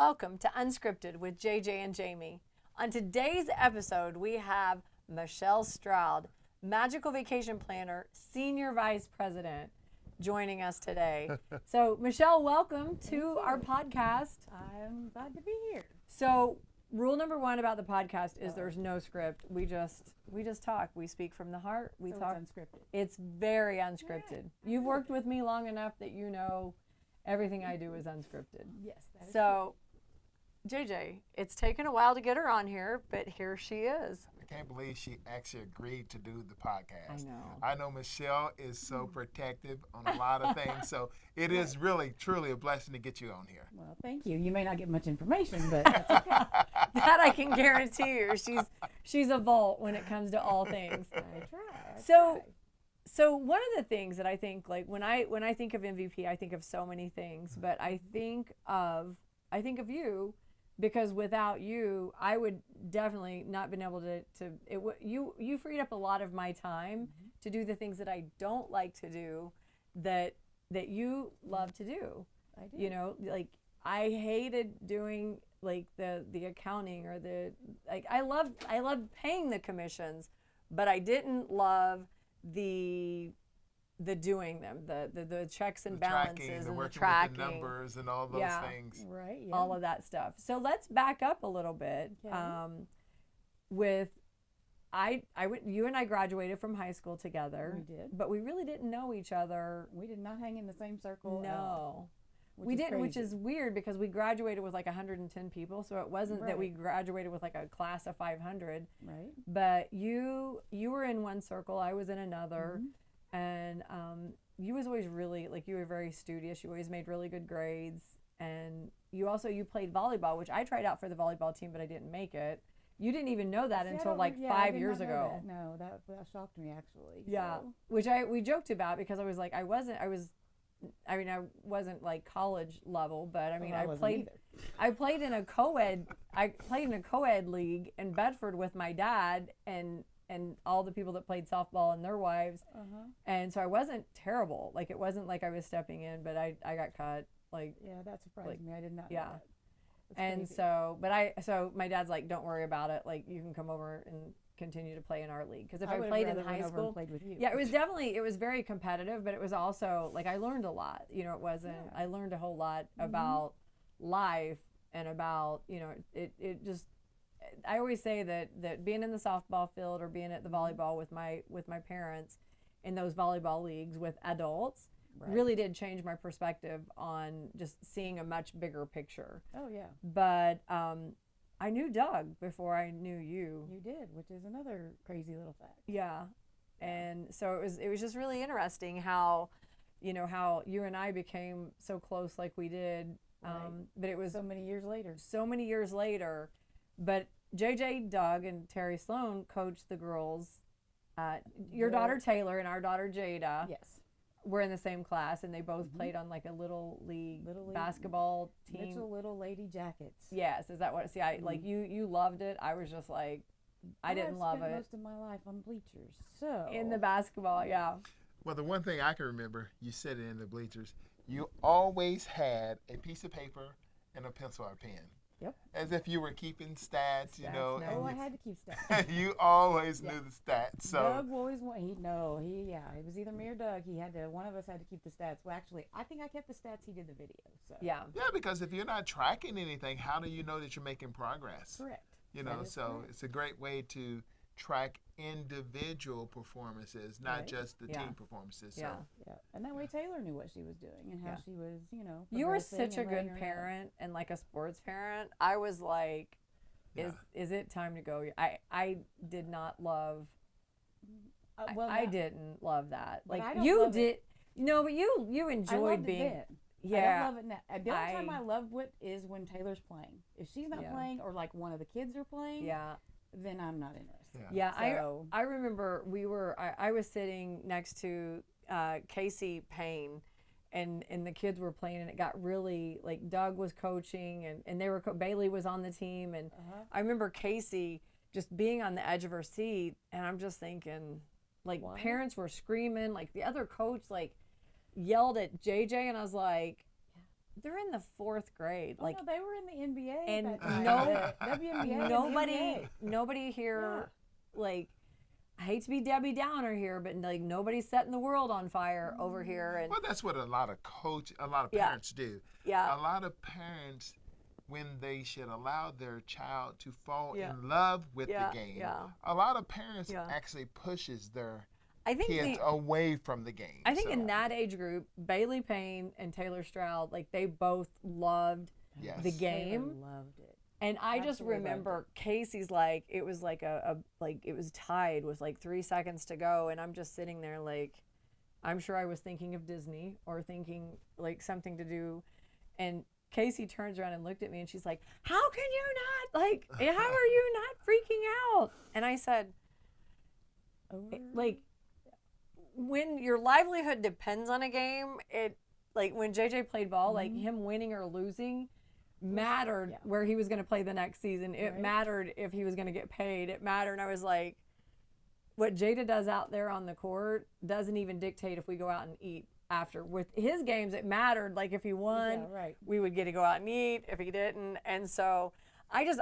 Welcome to Unscripted with JJ and Jamie. On today's episode, we have Michelle Stroud, Magical Vacation Planner, Senior Vice President, joining us today. So, Michelle, welcome to our podcast. I'm glad to be here. So, rule number one about the podcast is there's no script. We just talk. We speak from the heart. We talk. It's unscripted. It's very unscripted. You've worked with me long enough that you know everything I do is unscripted. Yes, that is So, JJ, it's taken a while to get her on here, but here she is. I can't believe she actually agreed to do the podcast. I know. I know Michelle is so protective on a lot of things, so it is really, truly a blessing to get you on here. Well, thank you. You may not get much information, but that's okay. That I can guarantee you. She's a vault when it comes to all things. I try. So one of the things that I think, like when I think of MVP, I think of so many things, but I think of you, because without you, I would definitely not been able to you freed up a lot of my time to do the things that I don't like to do, that you love to do. I do. You know, like I hated doing like the accounting or I loved paying the commissions, but I didn't love the doing them, the checks and balances and the tracking, with the numbers and all those things. Right. Yeah. all of that stuff. So let's back up a little bit. Okay. You and I graduated from high school together. We did. But we really didn't know each other. We did not hang in the same circle. at No. all, We didn't, which crazy. is weird because we graduated with like 110 people. So it wasn't that we Right. graduated with like a class of 500. Right. But you were in one circle, I was in another. Mhm. And you was always really, like, you were very studious. You always made really good grades. And you played volleyball, which I tried out for the volleyball team, but I didn't make it. You didn't even know that See, I until don't- like yeah, I 5 did years not know ago. that. No, that shocked me actually. Yeah, So. which we joked about because I was like, I wasn't like college level, but I mean, Well, I wasn't either. I played in a co-ed league in Bedford with my dad and all the people that played softball and their wives. And so I wasn't terrible. Like, it wasn't like I was stepping in, but I got cut. Like, Yeah, that surprised like, me. I did not yeah. know that. That's and crazy. so my dad's like, don't worry about it. Like, you can come over and continue to play in our league. Because if I would've played in rather went high over school, and played with you. yeah, it was very competitive, but it was also like I learned a lot. You know, I learned a whole lot about life and about, you know, it just, I always say that being in the softball field or being at the volleyball with my parents in those volleyball leagues with adults Right. really did change my perspective on just seeing a much bigger picture. Oh yeah. But I knew Doug before I knew you. You did, which is another crazy little fact. Yeah. And so it was just really interesting how you and I became so close like we did. Right. But it was So many years later. so many years later. But JJ, Doug, and Terry Sloan coached the girls. Your daughter Taylor and our daughter Jada Yes. were in the same class, and they both played on like a little league basketball team. Mitchell Little Lady Jackets. Yes, is that what? See, I like you loved it. I was just like, I didn't love spent it. most of my life on bleachers, so In the basketball, yeah. Well, the one thing I can remember, you said it in the bleachers, you always had a piece of paper and a pencil or a pen. Yep. As if you were keeping stats, you know. no. Oh, I and had to keep stats. you always knew the stats. So Doug always it was either me or Doug. One of us had to keep the stats. Well, actually, I think I kept the stats. He did the video. So Yeah. yeah, because if you're not tracking anything, how do you know that you're making progress? correct. You know, That is so correct. it's a great way to track individual performances, not Right. just the Yeah. team performances. So Yeah. Yeah, and that way Taylor knew what she was doing and how Yeah. she was, You were progressing such a and good letting her know. parent and like a sports parent. I was like, is it time to go? I did not love. I didn't love that. But Like I don't you love did. it. No, but you I enjoyed loved being. it then. Yeah. I don't love it now. The only time I- I love what is when Taylor's playing. If she's not Yeah. playing or like one of the kids are playing, Yeah. then I'm not interested. Yeah. Yeah, So- I remember I was sitting next to Casey Payne, and the kids were playing, and it got really, like, Doug was coaching, and they were Bailey was on the team, and I remember Casey just being on the edge of her seat, and I'm just thinking, like, Why? parents were screaming, like the other coach like yelled at JJ, and I was like, they're in the 4th grade. Oh, no, they were in the NBA. and at that time. no, The WNBA and nobody, the nobody here, like, I hate to be Debbie Downer here, but like nobody's setting the world on fire over here. And Well, that's what a lot of parents do. yeah, A lot of parents, when they should allow their child to fall Yeah. in love with Yeah, the game, yeah. a lot of parents Yeah. actually pushes their I think kids away from the game. I think So, in that age group, Bailey Payne and Taylor Stroud, like they both loved yes. the Taylor game. loved it. And I just Absolutely loved remember Casey's like, it was like it was tied with like 3 seconds to go. And I'm just sitting there like, I'm sure I was thinking of Disney or thinking like something to do. And Casey turns around and looked at me and she's like, how can you not, like, how are you not freaking out? And I said, like, when your livelihood depends on a game, like when JJ played ball, like him winning or losing mattered where he was going to play the next season. It mattered if he was going to get paid. It mattered. And I was like, what Jada does out there on the court doesn't even dictate if we go out and eat after. With his games, it mattered. Like if he won, we would get to go out and eat. If he didn't, and so I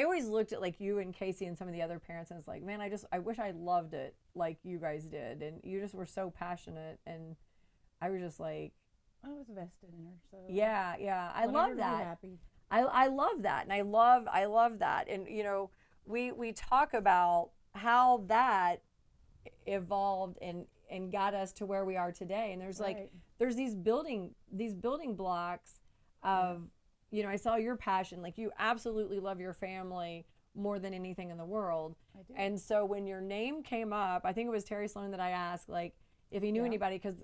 always looked at like you and Casey and some of the other parents and it's like, man, I wish I loved it like you guys did, and you just were so passionate, and I was just like, I was vested in her, so yeah, I love that. Happy. I love that, and I love that, and you know, we talk about how that evolved and got us to where we are today, and there's like there's these building blocks of you know, I saw your passion, like you absolutely love your family more than anything in the world. I do. And so when your name came up, I think it was Terry Sloan that I asked like if he knew anybody, because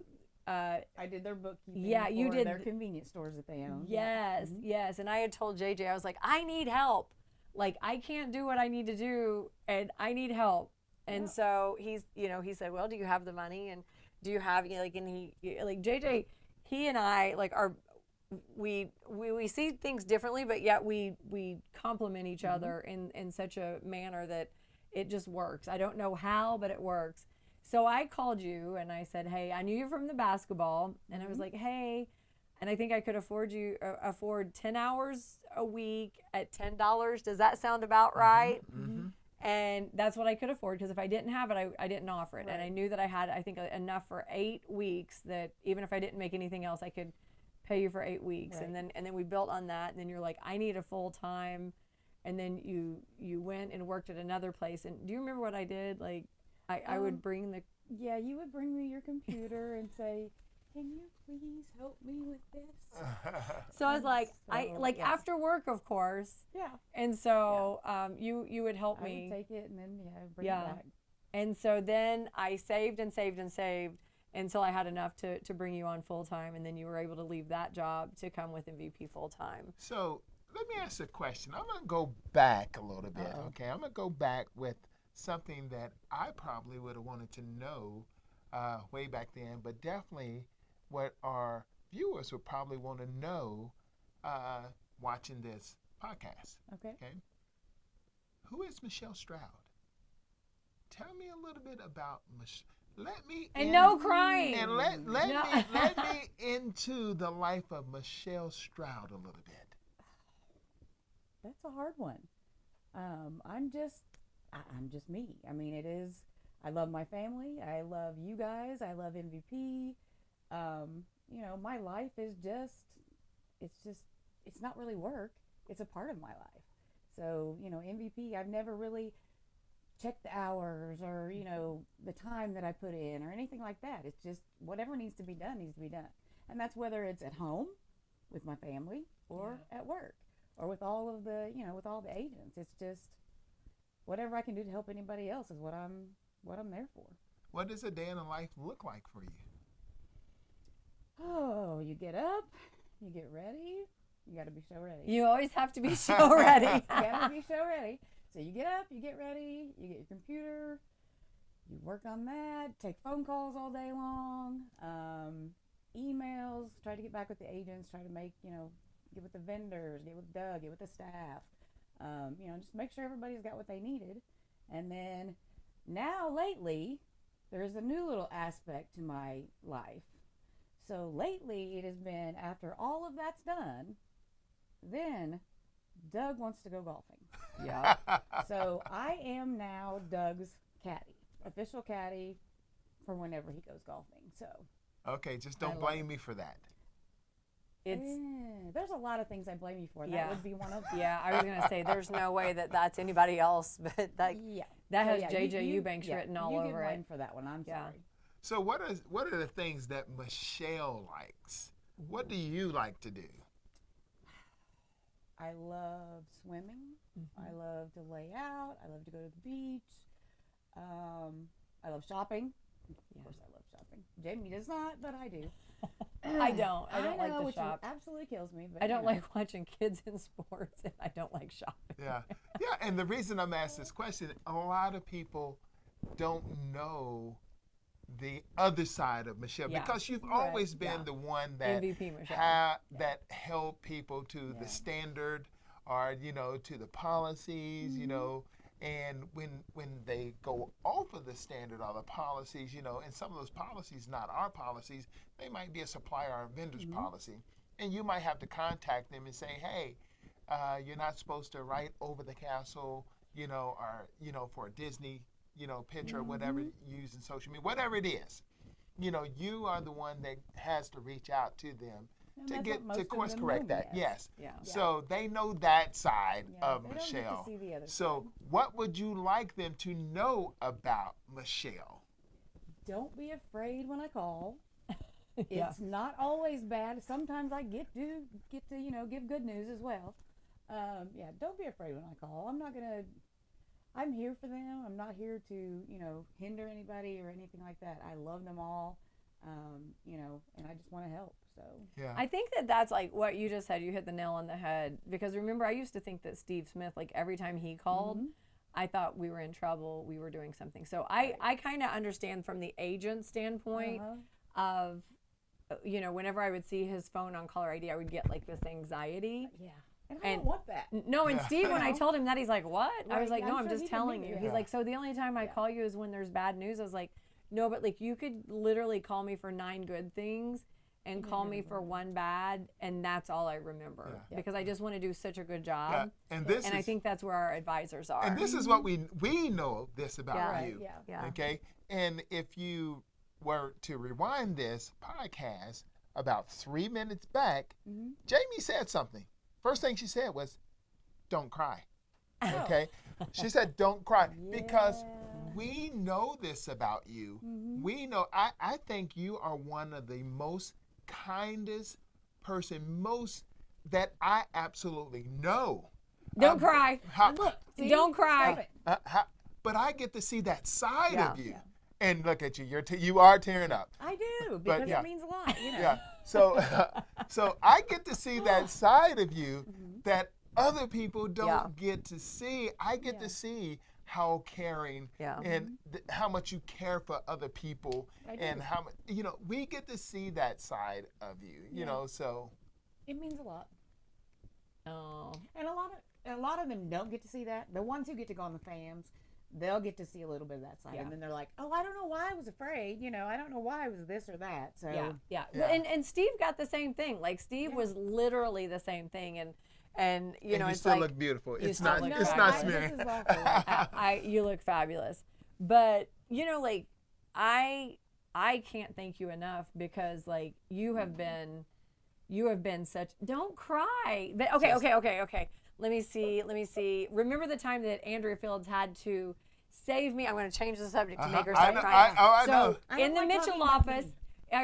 I did their bookkeeping. Yeah, you for did their convenience stores that they own. Yes, yes. And I had told JJ, I was like, I need help. Like I can't do what I need to do, and I need help. And so he's, you know, he said, well, do you have the money, and do you have, you know, like, and he, like JJ, he and I like are, we see things differently, but yet we complement each other in such a manner that it just works. I don't know how, but it works. So I called you and I said, hey, I knew you from the basketball, and I was like, hey, and I think I could afford 10 hours a week at $10. Does that sound about right? And that's what I could afford, because if I didn't have it, I didn't offer it. And I knew that I had, I think, enough for 8 weeks that even if I didn't make anything else, I could pay you for 8 weeks. And then we built on that. And then you're like, I need a full time. And then you went and worked at another place. And do you remember what I did? Like I would bring the you would bring me your computer and say, can you please help me with this? So I was like, after work, of course. Yeah. And so you would help me. I would take it and then bring it back. And so then I saved and saved and saved until I had enough to bring you on full time, and then you were able to leave that job to come with MVP full time. So let me ask a question. I'm going to go back a little bit, okay? I'm going to go back with something that I probably would have wanted to know way back then, but definitely what our viewers would probably want to know watching this podcast. Okay. Who is Michelle Stroud? Tell me a little bit about Michelle. No crying. And let me into the life of Michelle Stroud a little bit. That's a hard one. I'm just me. I mean, it is. I love my family. I love you guys. I love MVP. You know, my life is it's not really work. It's a part of my life. So, you know, MVP, I've never really checked the hours or, you know, the time that I put in or anything like that. It's just whatever needs to be done needs to be done. And that's whether it's at home with my family or at work or with all of the, you know, with all the agents. It's just whatever I can do to help anybody else is what I'm there for. What does a day in the life look like for you? Oh, you get up, you get ready. You got to be show ready. You always have to be show ready. You got to be show ready. So you get up, you get ready, you get your computer, you work on that, take phone calls all day long, emails, try to get back with the agents, try to make, you know, get with the vendors, get with Doug, get with the staff, you know, just make sure everybody's got what they needed. And then now lately, there's a new little aspect to my life. So lately it has been, after all of that's done, then Doug wants to go golfing. Yeah. So I am now Doug's caddy, official caddy for whenever he goes golfing. So Okay, just don't love blame me for that. there's a lot of things I blame you for. That Yeah. would be one of them. Yeah, I was gonna say there's no way that that's anybody else, but that Yeah. that So, has yeah, JJ Eubanks written all you over get it. blamed for that one. I'm Yeah. sorry. So what are the things that Michelle likes? What do you like to do? I love swimming. I love to lay out. I love to go to the beach. I love shopping. Of course, I love shopping. Jamie does not, but I do. I don't like know, to which shop. absolutely kills me. But I don't you know. like watching kids in sports, and I don't like shopping. Yeah, yeah. And the reason I'm asked this question, a lot of people don't know the other side of Michelle, Yeah. because you've Right, always been yeah. the one that MVP Michelle. that held people to Yeah. the standard, or to the policies, and when they go off of the standard or the policies, and some of those policies not our policies, they might be a supplier or a vendor's policy, and you might have to contact them and say, hey, you're not supposed to write over the castle, or for a Disney picture or whatever you use in social media, whatever it is, you are the one that has to reach out to them And to that's get what most to of course them correct know me that. as. Yes. Yeah. So they know that side Yeah, of they don't get to Michelle. see the other So side. what would you like them to know about Michelle? Don't be afraid when I call. Yeah. It's not always bad. Sometimes I get to give good news as well. Don't be afraid when I call. I'm here for them. I'm not here to hinder anybody or anything like that. I love them all, and I just want to help. So Yeah. I think that's like what you just said. You hit the nail on the head, because remember, I used to think that Steve Smith, like every time he called, I thought we were in trouble, we were doing something. So I kind of understand from the agent standpoint of, whenever I would see his phone on caller ID, I would get like this anxiety. yeah, and I don't want that. No, and Yeah. Steve, when I told him that, he's like, what? I Right, was like, yeah, no, I'm I'm sure just he didn't telling either. you. Yeah. He's like, so the only time I Yeah. call you is when there's bad news. I was like, no, but like you could literally call me for 9 good things and call me for 1 bad, and that's all I remember, Yeah. because I just want to do such a good job. Yeah. And this And is I think that's where our advisors are. and this is what we know this about Yeah. Right, you. yeah. Yeah. Okay. And if you were to rewind this podcast about 3 minutes back, Jamie said something. First thing she said was, "Don't cry." Okay. She said, "Don't cry," because we know this about you. We know. I think you are one of the most kindest most that I absolutely know. Don't cry. Look, see? Don't cry. Stop it. But I get to see that side Yeah. of you. And look at you. You are tearing up. I do, because yeah. it means a lot. Yeah. So I get to see that side of you that other people don't get to see. I get to see how caring and how much you care for other people, and how much we get to see that side of you. You know, so It means a lot. Oh. And a lot of them don't get to see that. The ones who get to go on the FAMs, they'll get to see a little bit of that side, and then they're like, "Oh, I don't know why I was afraid. I don't know why I was this or that." So Yeah. Yeah. Well, and Steve got the same thing. Like Steve was literally the same thing, and you know, you it's still like look beautiful. you It's still not. look It's fabulous. not smearing. This is awful. you look fabulous. But like I can't thank you enough, because like you have been such. Don't cry. But okay. Let me see. Remember the time that Andrea Fields had to save me? I'm going to change the subject to make her stop crying. I So know. I in don't the like Mitchell talking about office, me.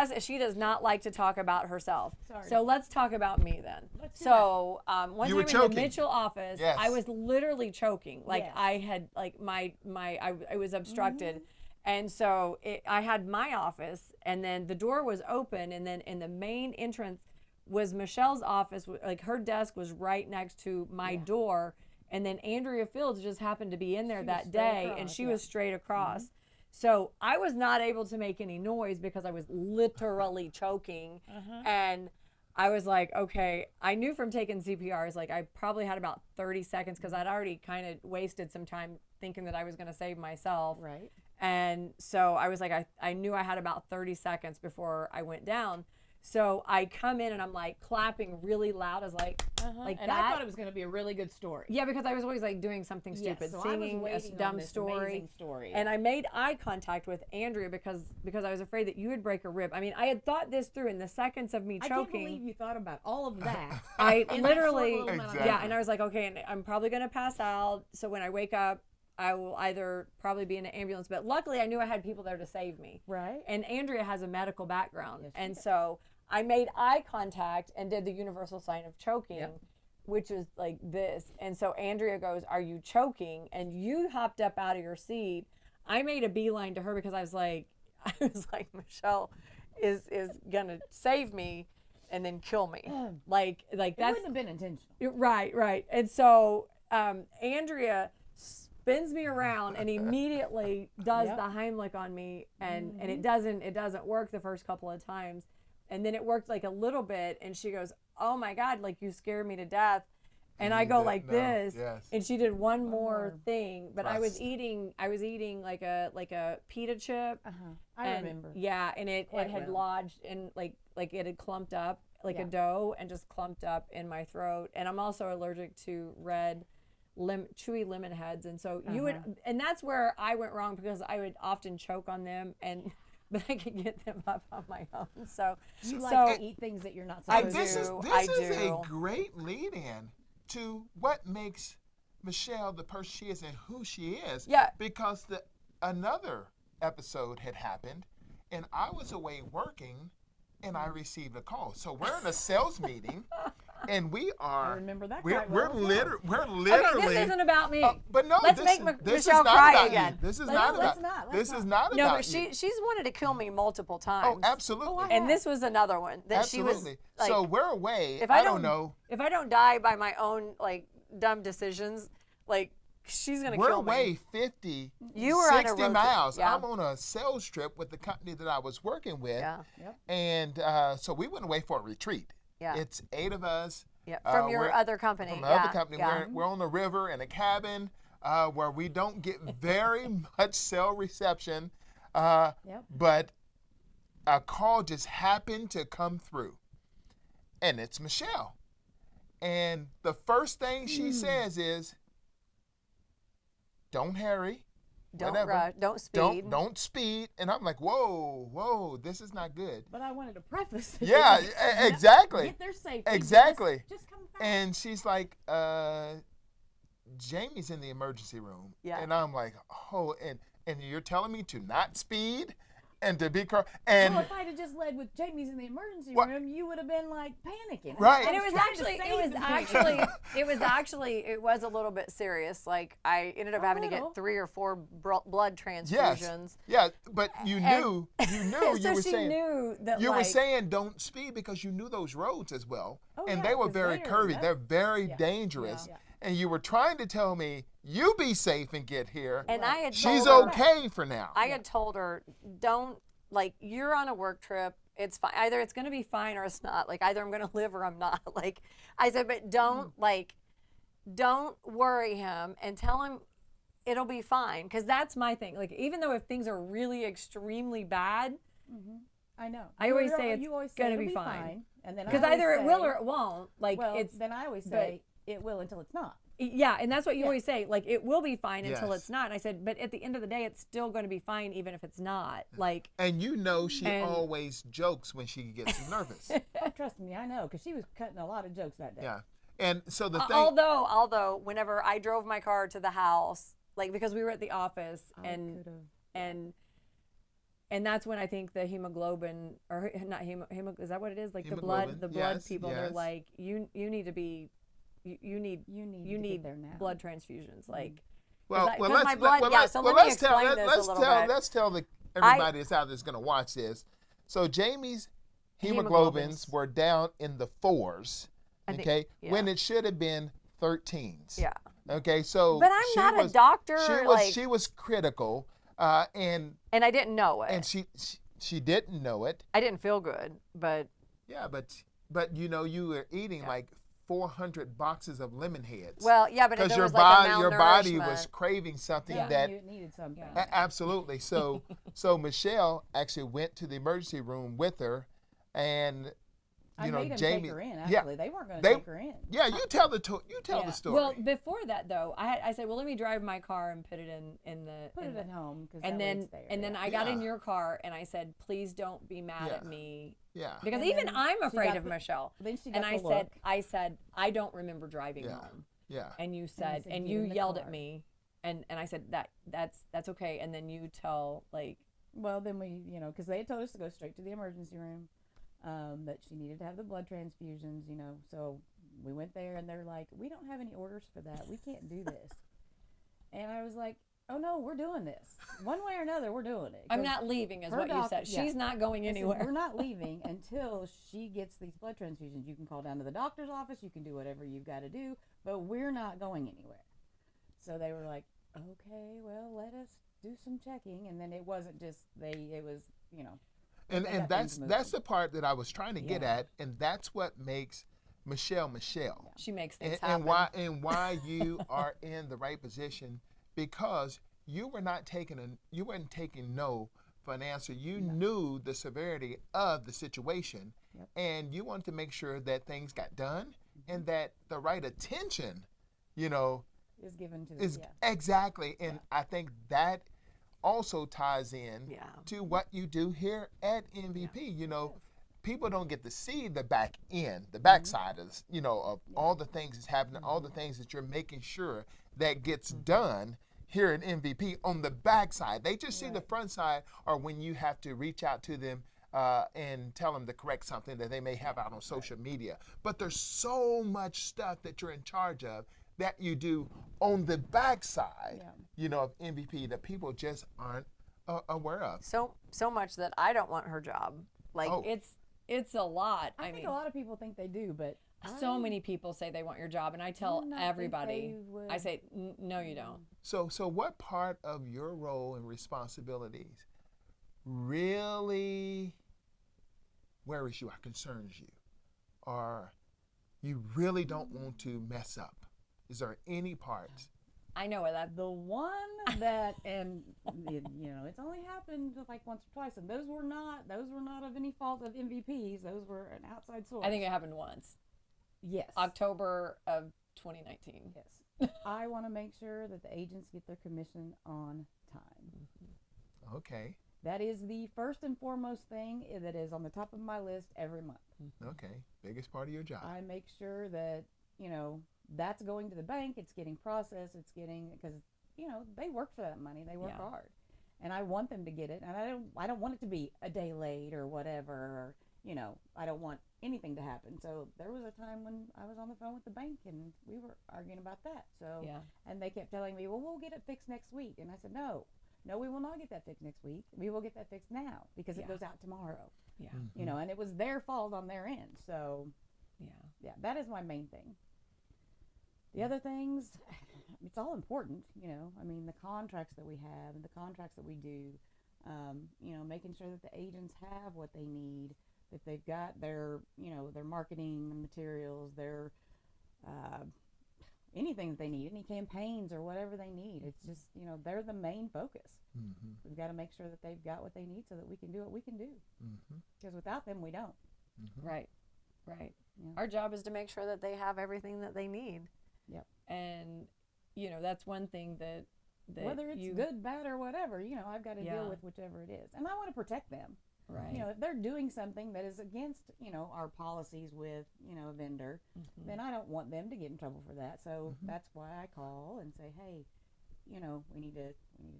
okay, she does not like to talk about herself. Sorry. So let's talk about me then. Let's do So one You time were in choking. the Mitchell office, Yes. I was literally choking. Like Yes. I had like I was obstructed. And so I had my office, and then the door was open, and then in the main entrance was Michelle's office. Like her desk was right next to my door, and then Andrea Fields just happened to be in there She was that straight day, and across, she yeah. was straight across. So I was not able to make any noise because I was literally choking, and I was like, okay, I knew from taking CPRs, like I probably had about 30 seconds because I'd already kind of wasted some time thinking that I was going to save myself. Right. And so I was like, I knew I had about 30 seconds before I went down. So I come in and I'm like clapping really loud. I was like And that. I thought it was going to be a really good story. Yeah, because I was always like doing something stupid, so singing I was a waiting dumb on this story. amazing story. And I made eye contact with Andrea because I was afraid that you would break a rib. I mean, I had thought this through in the seconds of me choking. I can't believe you thought about all of that. I in literally, that short little amount of yeah, time. and I was like, okay, and I'm probably going to pass out. So when I wake up, I will either probably be in an ambulance. But luckily, I knew I had people there to save me. Right. And Andrea has a medical background. Yes, she and does. so I made eye contact and did the universal sign of choking, which is like this. And so Andrea goes, "Are you choking?" And you hopped up out of your seat. I made a beeline to her because I was like, Michelle is gonna save me and then kill me. Like It that's wouldn't have been intentional. right. And so Andrea spins me around and immediately does the Heimlich on me, and it doesn't work the first couple of times. And then it worked like a little bit, and she goes, "Oh my God, like you scared me to death." And I go like this, and she did one more thing, but I was eating like a pita chip. I remember. Yeah, and it had lodged and like it had clumped up like a dough and just clumped up in my throat. And I'm also allergic to red chewy lemon heads, and so you would, and that's where I went wrong because I would often choke on them but I could get them up on my own. So You like to eat things that you're not supposed to. This is do. a great lead-in to what makes Michelle the person she is and who she is. Yeah. Because another episode had happened, and I was away working, and I received a call. So we're in a sales meeting, and we are. I remember that. We're literally. Okay, this isn't about me. But no, let's make Michelle cry again. This is But not no, about. let's not. This is not No, about but you. she's wanted to kill me multiple times. Oh, absolutely. And this was another one that she was. Absolutely. Like, So we're away. if I don't know. If I don't die by my own like dumb decisions, like she's gonna We're kill me. away 50, You were on a 60 road trip. miles. Yeah. I'm on a sales trip with the company that I was working with. Yeah. And so we went away for a retreat. Yeah. It's 8 of us. Yeah. From your we're- other company. From the yeah. other company. Yeah. We're on the river in a cabin where we don't get very much cell reception. But a call just happened to come through. And it's Michelle. And the first thing she says is, "Don't hurry. Don't whatever. rush. Don't speed. Don't speed." And I'm like, whoa, this is not good. But I wanted to preface. Yeah, exactly. Get there safely. Exactly. Just come back. And she's like, Jamie's in the emergency room. Yeah. And I'm like, oh, and you're telling me to not speed and to be calm. And Well, if I'd have just led with Jamie's in the emergency What? room, you would have been like panicking. Right. And I it was trying to actually, save the it was a little bit serious. Like I ended up having to little. get 3 or 4 blood transfusions. yeah, but you knew, So you were she saying. knew that You like, were saying don't speed because you knew those roads as well. Oh, and yeah, they were 'cause very curvy. yeah. They're very dangerous. Yeah. And you were trying to tell me, you be safe and get here. and I had She's told her, okay for now. I had told her, don't, like, you're on a work trip. It's fine. Either it's going to be fine or it's not. Like, either I'm going to live or I'm not. Like, I said, but don't worry him and tell him it'll be fine. Because that's my thing. Like, even though if things are really extremely bad, I know. I always You say always it's gonna it'll be fine. And then because I always either it will say- or it won't. Like, well, it's, then I always say it will until it's not. yeah, and that's what you always say. Like, it will be fine until Yes. it's not. And I said, but at the end of the day, it's still going to be fine even if it's not. Like, And you know she And- always jokes when she gets nervous. Oh, trust me, I know, because she was cutting a lot of jokes that day. Yeah. And so the thing. although whenever I drove my car to the house, like because we were at the office and that's when I think the hemoglobin or not is that what it is? Like the blood Yes, people they're yes. like you need to be you need to get there now. blood transfusions like Well, I- well, 'cause let's my blood- well, yeah, let's so well, let me let's tell explain this a little bit. let's tell everybody that's out there's going to watch this. So Jamie's hemoglobins were down in the 4s, I think- okay, yeah. when it should have been 13s. yeah. Okay, so But I'm she not was, a doctor. She was critical, and I didn't know it. and she didn't know it. I didn't feel good, but Yeah, but you know you were eating like 400 boxes of lemon heads. Well, yeah, but because there was like a your body malnourishment. was craving something Yeah, that you needed something. Yeah. absolutely. So Michelle actually went to the emergency room with her, and I you know made them Jamie. take her in. Yeah, Actually, they weren't going to take her in. Yeah, you tell the story. Well, before that though, I said, well, let me drive my car and put it in the Put it at home, and then I got in Yeah. your car and I said, please don't be mad at me. Yeah. Because And even then I'm she afraid got of Michelle. Then she got And the I look. said, I don't remember driving Yeah. home. Yeah. And you I said, said, and "Get you in the yelled car." at me, and I said that's okay. And then you tell like, Well, then we, because they had told us to go straight to the emergency room, that she needed to have the blood transfusions, so we went there and they're like, we don't have any orders for that. We can't do this. And I was like, oh no, we're doing this. One way or another, we're doing it. I'm 'Cause not leaving, is her what you said. yeah. She's not going I said, anywhere. we're not leaving until she gets these blood transfusions. You can call down to the doctor's office. You can do whatever you've got to do, but we're not going anywhere. So they were like, okay, well, let us do some checking. And then it wasn't just it was, And got that's things the part that I was trying to get Yeah. at, and that's what makes Michelle Michelle. She makes things And happen. and why you are in the right position, because you weren't taking no for an answer. You knew the severity of the situation, Yep. and you wanted to make sure that things got done and that the right attention, is given to is yeah. exactly. And I think that also ties in Yeah. to what you do here at MVP. People don't get to see the back end, the backside of this, of all the things that's happening, all the things that you're making sure that gets done here at MVP on the backside. They just see the front side, or when you have to reach out to them and tell them to correct something that they may have out on social media. But there's so much stuff that you're in charge of that you do on the backside, of MVP that people just aren't aware of. So much that I don't want her job. Like Oh. it's a lot. I think mean, a lot of people think they do, but so many people say they want your job, and I tell do not think everybody. they would. I say, no, you don't. So what part of your role and responsibilities really worries you or concerns you, or you really don't want to mess up? Is there any parts? I know that. the one that, and it's only happened like once or twice, and those were not of any fault of MVPs. Those were an outside source. I think it happened once, yes, October of 2019. yes. I want to make sure that the agents get their commission on time. Okay. That is the first and foremost thing that is on the top of my list every month. Okay. Biggest part of your job. I make sure that that's going to the bank. It's getting processed. It's getting, because they work for that money. They work Yeah. hard, and I want them to get it. And I don't want it to be a day late or whatever. Or I don't want anything to happen. So there was a time when I was on the phone with the bank and we were arguing about that. So Yeah. and they kept telling me, well, we'll get it fixed next week. And I said, no, we will not get that fixed next week. We will get that fixed now because Yeah. it goes out tomorrow. Yeah. And it was their fault on their end. So Yeah. that is my main thing. The other things, it's all important, I mean, the contracts that we have and the contracts that we do, making sure that the agents have what they need, that they've got their, their marketing materials, their, anything that they need, any campaigns or whatever they need. It's just, they're the main focus. Mm-hmm. We've got to make sure that they've got what they need so that we can do what we can do. Mm-hmm. Because without them, we don't. Mm-hmm. Right. Yeah. Our job is to make sure that they have everything that they need. Yep. And that's one thing that Whether it's good, bad, or whatever, I've got to Yeah. deal with whichever it is. And I want to protect them. Right. If they're doing something that is against, our policies with, a vendor, then I don't want them to get in trouble for that. So that's why I call and say, hey, we need to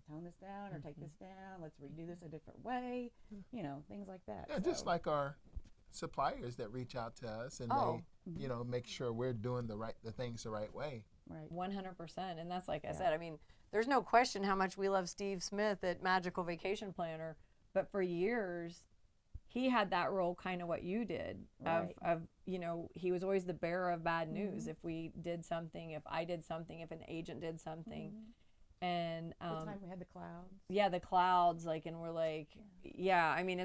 tone this down or take this down. Let's redo this a different way. Things like that. Yeah, just like our suppliers that reach out to us and they, make sure we're doing the things the right way. Right. 100%. And that's like I said, I mean, there's no question how much we love Steve Smith at Magical Vacation Planner, but for years he had that role, kind of what you did, Right. of he was always the bearer of bad news. If we did something, if I did something, if an agent did something. And The time we had the clouds. yeah, the clouds, like, and we're like, I mean,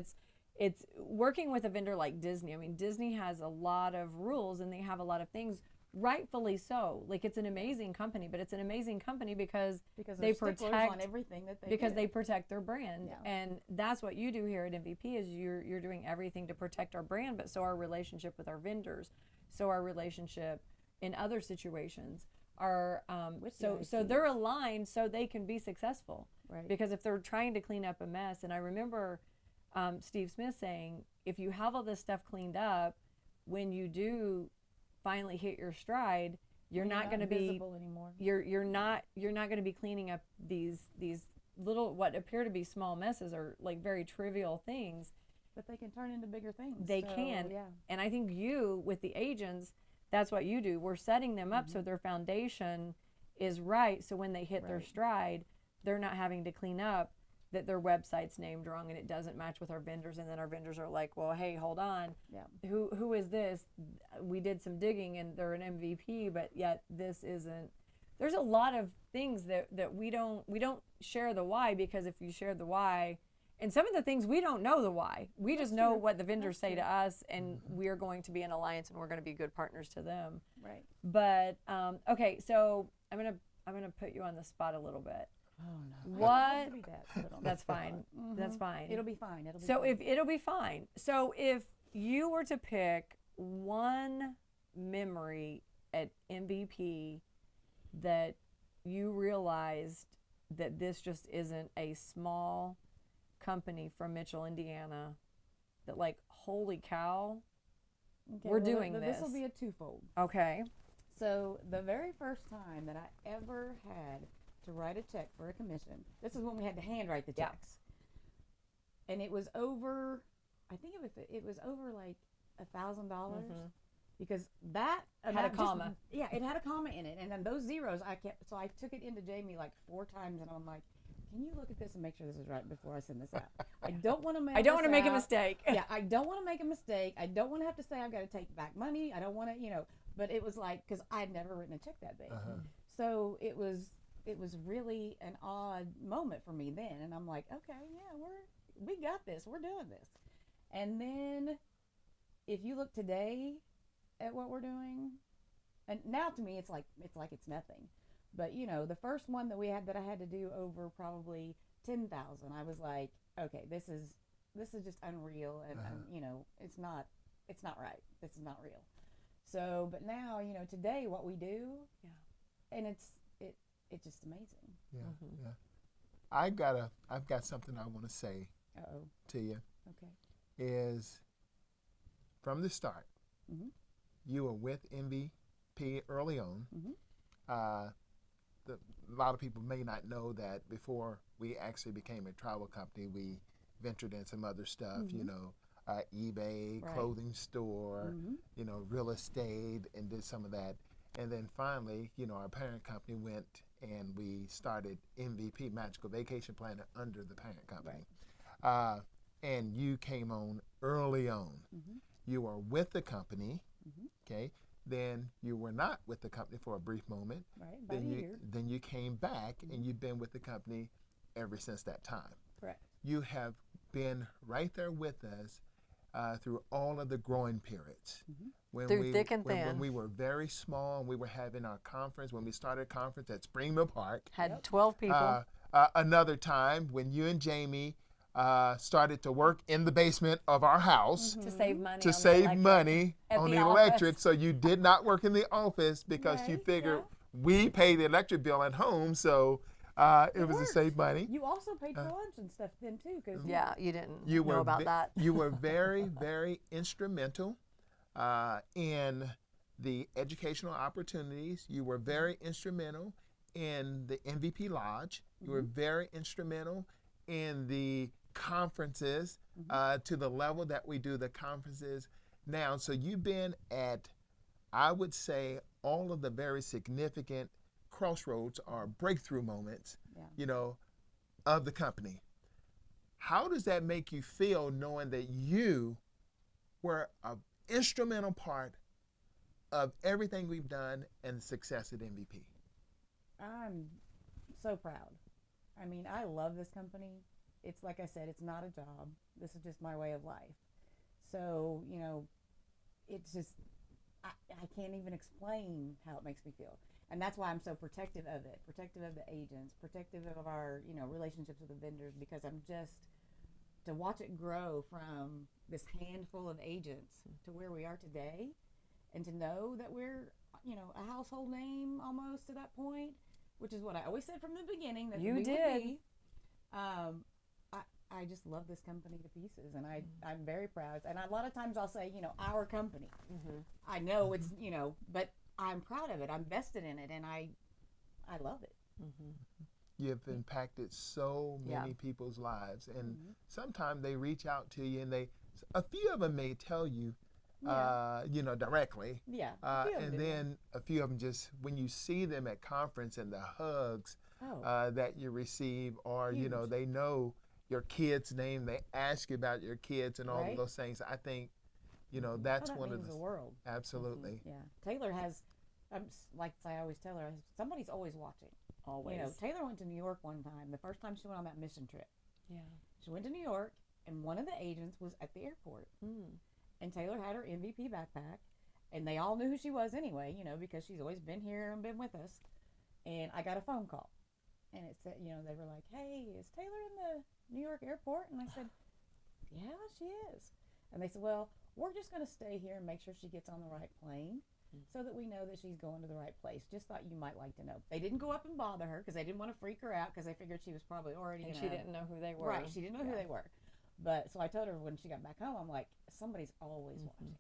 it's working with a vendor like Disney. I mean, Disney has a lot of rules and they have a lot of things, rightfully so. Like, it's an amazing company, but it's an amazing company because they protect on everything that they because do. they protect their brand. Yeah. And that's what you do here at MVP is you're doing everything to protect our brand, but so our relationship with our vendors, so our relationship in other situations are so they're aligned so they can be successful. Right. Because if they're trying to clean up a mess, and I remember Steve Smith saying, if you have all this stuff cleaned up, when you do finally hit your stride, you're not going to be visible anymore. You're not going to be cleaning up these little, what appear to be small messes or like very trivial things, but they can turn into bigger things. They can. Yeah. And I think you, with the agents, that's what you do. We're setting them up so their foundation is right, so when they hit their stride, they're not having to clean up that their website's named wrong and it doesn't match with our vendors, and then our vendors are like, well, hey, hold on, who is this? We did some digging and they're an MVP, but yet this isn't. There's a lot of things that we don't share the why, because if you share the why, and some of the things we don't know the why, we just know what the vendors say to us, and we're going to be an alliance and we're going to be good partners to them. Right. But okay, so I'm gonna put you on the spot a little bit. Oh no. What? That's fine. That's fine. It'll be fine. It'll be fine. So if you were to pick one memory at MVP that you realized that this just isn't a small company from Mitchell, Indiana, that like, holy cow, we're doing this. This will be a twofold. Okay. So the very first time that I ever had to write a check for a commission, this is when we had to handwrite the checks, and it was over. I think it was over like $1,000, because that had a comma. It had a comma in it, and then those zeros I kept. So I took it into Jamie like 4 times, and I'm like, can you look at this and make sure this is right before I send this out? I don't want to make. I don't want to make a mistake. Yeah, I don't want to make a mistake. I don't want to have to say I've got to take back money. I don't want to, But it was like, because I'd never written a check that big, so it was really an odd moment for me then, and I'm like, okay, yeah, we got this. We're doing this. And then, if you look today at what we're doing, and now to me it's like it's nothing. But the first one that I had to do over probably 10,000, I was like, okay, this is just unreal, and it's not right. This is not real. So, but now today what we do, and it's just amazing. Yeah. I've got something I want to say to you. Okay. Is from the start, you were with MVP early on. A lot of people may not know that before we actually became a travel company, we ventured in some other stuff, eBay, clothing store, real estate, and did some of that. And then finally, our parent company went and we started MVP, Magical Vacation Planner, under the parent company. Right. And you came on early on. You were with the company, okay? Then you were not with the company for a brief moment. Right, about a year. Then you came back, and you've been with the company ever since that time. Correct. You have been right there with us through all of the growing periods. Through thick and thin. When we were very small and we were having our conference, when we started a conference at Springmill Park. Had 12 people. Another time when you and Jamie started to work in the basement of our house to save money. To save money on the electric, so you did not work in the office because you figured we pay the electric bill at home, so it was to save money. You also paid for lunch and stuff then too, because you didn't know about that. You were very, very instrumental in the educational opportunities. You were very instrumental in the MVP Lodge. You were very instrumental in the conferences to the level that we do the conferences now. So you've been at, I would say, all of the very significant crossroads or breakthrough moments, of the company. How does that make you feel, knowing that you were an instrumental part of everything we've done and the success at MVP? I'm so proud. I mean, I love this company. it's like I said, it's not a job. This is just my way of life. So, you know, it's just, I can't even explain how it makes me feel. And that's why I'm so protective of it, protective of the agents, protective of our, you know, relationships with the vendors, because I'm just, to watch it grow from this handful of agents to where we are today, and to know that we're, you know, a household name almost to that point, which is what I always said from the beginning that You we did. would be. I just love this company to pieces, and I'm very proud. And a lot of times I'll say, you know, our company. I know it's, you know, but I'm proud of it. I'm vested in it, and I love it. You've impacted so many people's lives, and sometimes they reach out to you, and a few of them may tell you, you know, directly. Yeah. And then a few of them just, when you see them at conference and the hugs that you receive, or, you know, they know your kid's name, they ask you about your kids and all of those things. I think, you know, that's that one means of the world. Absolutely. Yeah. Taylor has, like I always tell her, somebody's always watching. Always. You know, Taylor went to New York one time, the first time she went on that mission trip. Yeah. She went to New York, and one of the agents was at the airport. And Taylor had her MVP backpack, and they all knew who she was anyway, you know, because she's always been here and been with us. And I got a phone call, and it said, you know, they were like, "Hey, is Taylor in the New York airport?" And I said, "Yeah, she is." And they said, "Well, we're just going to stay here and make sure she gets on the right plane, so that we know that she's going to the right place. Just thought you might like to know." They didn't go up and bother her because they didn't want to freak her out, because they figured she was probably already And she didn't know who they were. Right, she didn't know who they were. But so I told her when she got back home, I'm like, somebody's always watching.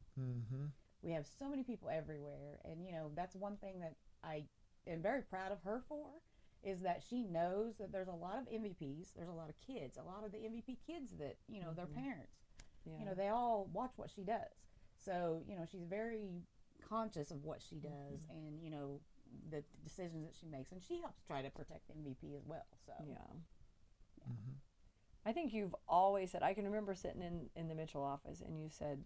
We have so many people everywhere, and you know, that's one thing that I am very proud of her for, is that she knows that there's a lot of MVPs, there's a lot of kids, a lot of the MVP kids that, you know, their parents, you know, they all watch what she does. So, you know, she's very conscious of what she does, and, you know, the decisions that she makes, and she helps try to protect the MVP as well. So I think you've always said, I can remember sitting in the Mitchell office, and you said,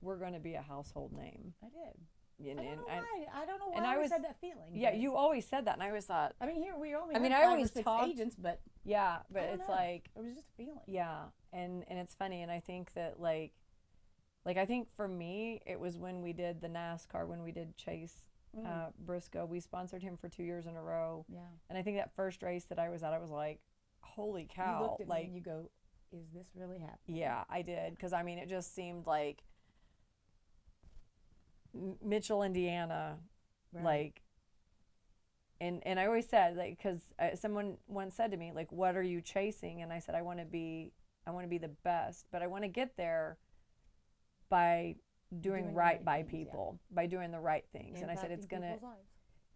we're going to be a household name. I did. And, I don't know why and I I always was, had that feeling. Yeah, you always said that, and I always thought, I mean, here we only I mean, had I 5 always or 6 talked, agents, but yeah, but it's know. like, it was just a feeling. Yeah, and it's funny, and I think that like I think for me, it was when we did the NASCAR, when we did Chase Briscoe, we sponsored him for 2 years in a row. Yeah. And I think that first race that I was at, I was like, holy cow. You looked at like, me and you go, is this really happening? Yeah, I did, because I mean, it just seemed like Mitchell, Indiana, like, and I always said, like, because someone once said to me, like, what are you chasing? And I said, I want to be the best, but I want to get there by doing right by people, by doing the right things. And I said, it's going to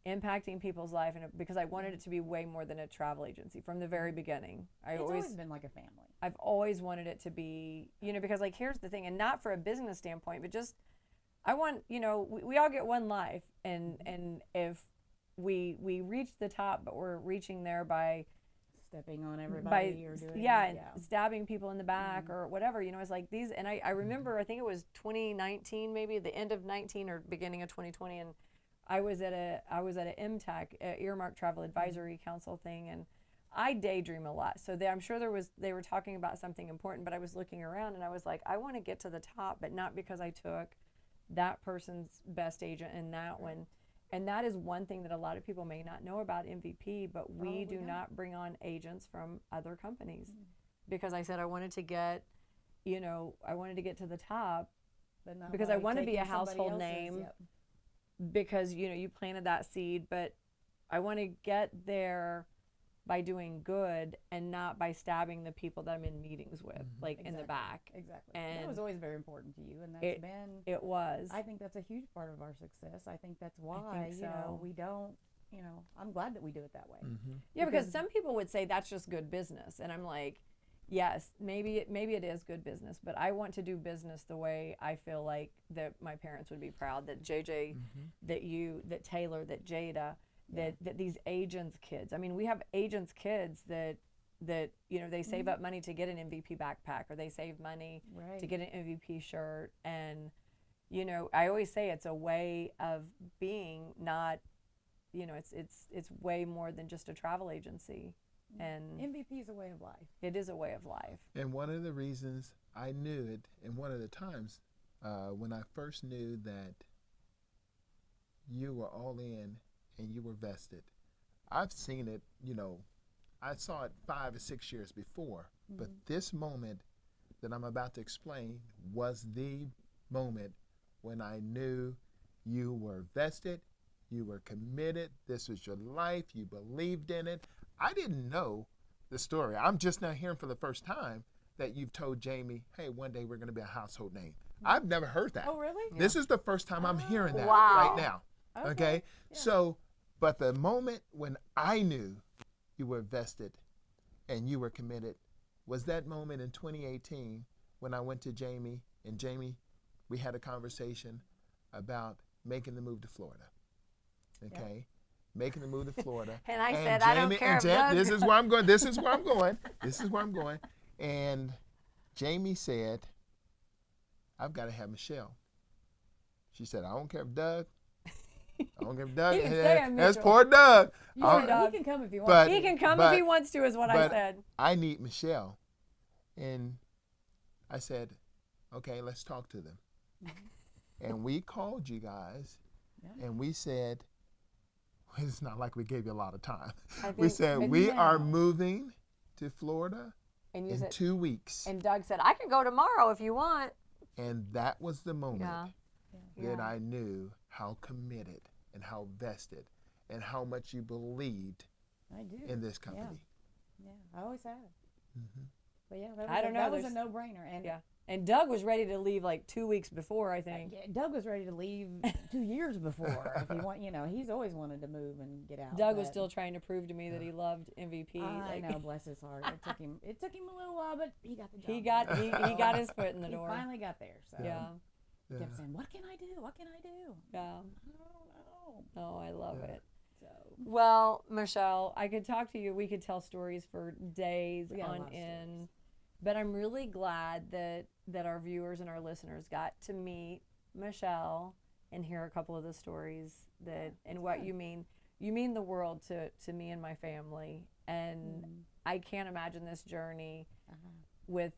impacting people's life, and because I wanted it to be way more than a travel agency from the very beginning. It's always been like a family. I've always wanted it to be, you know, because like, here's the thing, and not for a business standpoint, but just, I want, you know, we all get one life, and if we reach the top, but we're reaching there by stepping on everybody or doing stabbing people in the back or whatever, you know, it's like these. And I remember, I think it was 2019, maybe the end of 19 or beginning of 2020, and I was at a MTAC, Earmark Travel Advisory Council thing, and I daydream a lot. So I'm sure they were talking about something important, but I was looking around and I was like, I want to get to the top, but not because I took that person's best agent in that one. And that is one thing that a lot of people may not know about MVP, but we do not bring on agents from other companies, because I said I wanted to get, you know, I wanted to get to the top, but not because I want to be a household name, because, you know, you planted that seed, but I want to get there by doing good and not by stabbing the people that I'm in meetings with, like in the back. Exactly. And that was always very important to you, and that's it was. I think that's a huge part of our success. I think that's why, you know, we don't, you know, I'm glad that we do it that way. Yeah, because some people would say that's just good business, and I'm like, yes, maybe it is good business, but I want to do business the way I feel like that my parents would be proud, that JJ, that Taylor, that Jada, that these agents' kids. I mean, we have agents' kids that you know, they save up money to get an MVP backpack, or they save money to get an MVP shirt, and you know, I always say it's a way of being, not, you know, it's way more than just a travel agency. And MVP is a way of life. it is a way of life. And one of the reasons I knew it, and one of the times when I first knew that you were all in and you were vested, I've seen it, I saw it 5 or 6 years before, but this moment that I'm about to explain was the moment when I knew you were vested, you were committed, this was your life, you believed in it. I didn't know the story. I'm just now hearing for the first time that you've told Jamie, hey, one day we're going to be a household name. I've never heard that. Oh, really? This is the first time I'm hearing that Wow. right now. Okay? Yeah. So, but the moment when I knew you were vested and you were committed was that moment in 2018 when I went to Jamie, and Jamie, we had a conversation about making the move to Florida. Okay? Making the move to Florida. And I said, I don't care if Doug... This is where I'm going. This is where I'm going. This is where I'm going. And Jamie said, I've got to have Michelle. She said, I don't care if Doug. I don't care if Doug. He can stay on That's Mitchell. poor Doug. He can come if he wants. but- He can come if he wants to, is what I but said. I need Michelle. And I said, okay, let's talk to them. And we called you guys, and we said, it's not like we gave you a lot of time. We said, but we are now- moving to Florida And you in said, 2 weeks. and Doug said, I can go tomorrow if you want. And that was the moment Yeah. that Yeah. I knew how committed and how vested and how much you believed I do. in this company. Yeah, I always have. Mm-hmm. But yeah, that I was, don't know, that was a there's- no-brainer. And Yeah. And Doug was ready to leave like 2 weeks before, I think. yeah, Doug was ready to leave 2 years before. If he want, he's always wanted to move and get out. Doug was but still trying to prove to me that he loved MVP. I know, bless his heart. It took him a little while, but he got the job. He got he got his foot in the He door. finally got there. So Yeah. he kept saying, "What can I do? What can I do?" Yeah. I don't know. Oh, I love it. So Well, Michelle, I could talk to you. We could tell stories for days We got a lot on of end. stories. But I'm really glad that our viewers and our listeners got to meet Michelle and hear a couple of the stories and what you mean. You mean the world to me and my family. And I can't imagine this journey with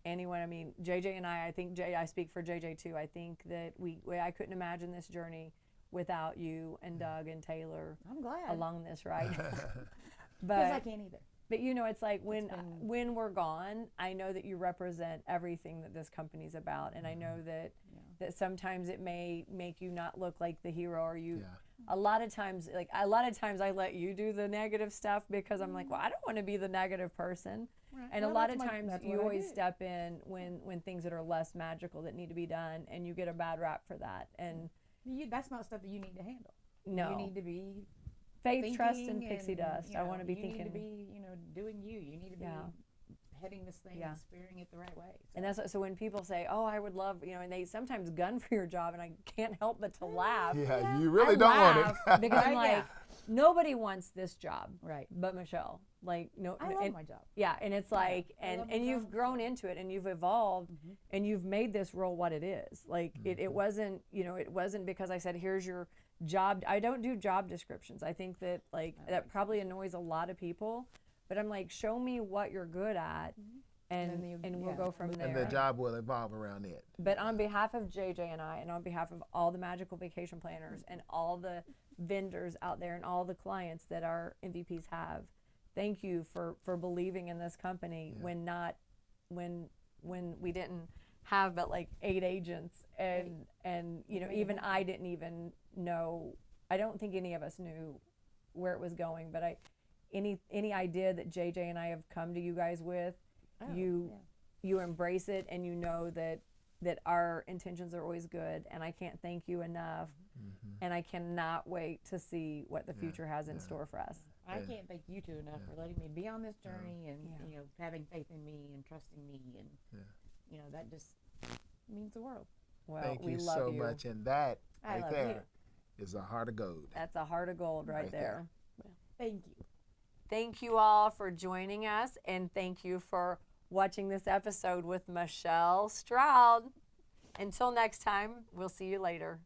anyone. I mean, JJ and I think I speak for JJ too. I think that I couldn't imagine this journey without you and Doug and Taylor I'm glad. along this ride. Because I can't either. But it's like when we're gone, I know that you represent everything that this company's about, and I know that sometimes it may make you not look like the hero, or you. Yeah. A lot of times I let you do the negative stuff because I'm like, well, I don't want to be the negative person, Right. and Well, a lot of that's times that's you what I always do. step in when things that are less magical that need to be done, and you get a bad rap for that, and That's not stuff that you need to handle. no. You need to be Faith, trust, and thinking pixie dust. I want to be you thinking. need to be, doing you. You need to be heading this thing and spearing it the right way. And that's so when people say, "Oh, I would love," and they sometimes gun for your job, and I can't help but to laugh. Yeah, you really I don't want laugh it. because I'm Right, like, nobody wants this job, Right. but Michelle. Like no, I love and- my job. Yeah, and it's like, I love my and you've job. grown into it, and you've evolved, and you've made this role what it is. Like it wasn't, it wasn't because I said, "Here's your job." I don't do job descriptions. I think that that probably annoys a lot of people. But I'm like, show me what you're good at, and we'll go from there. And the job will evolve around it. But on behalf of JJ and I, and on behalf of all the magical vacation planners and all the vendors out there and all the clients that our MVPs have, thank you for believing in this company when we didn't have but like 8 agents and even I didn't even know. I don't think any of us knew where it was going. But any idea that JJ and I have come to you guys with, you embrace it, and you know that our intentions are always good, and I can't thank you enough, and I cannot wait to see what the future has in store for us. I can't thank you two enough for letting me be on this journey and having faith in me and trusting me, and that just means the world. Well, Thank we you love so you. much. And that I right love there is a heart of gold. That's a heart of gold right there. Thank you. Thank you all for joining us, and thank you for watching this episode with Michelle Stroud. Until next time, we'll see you later.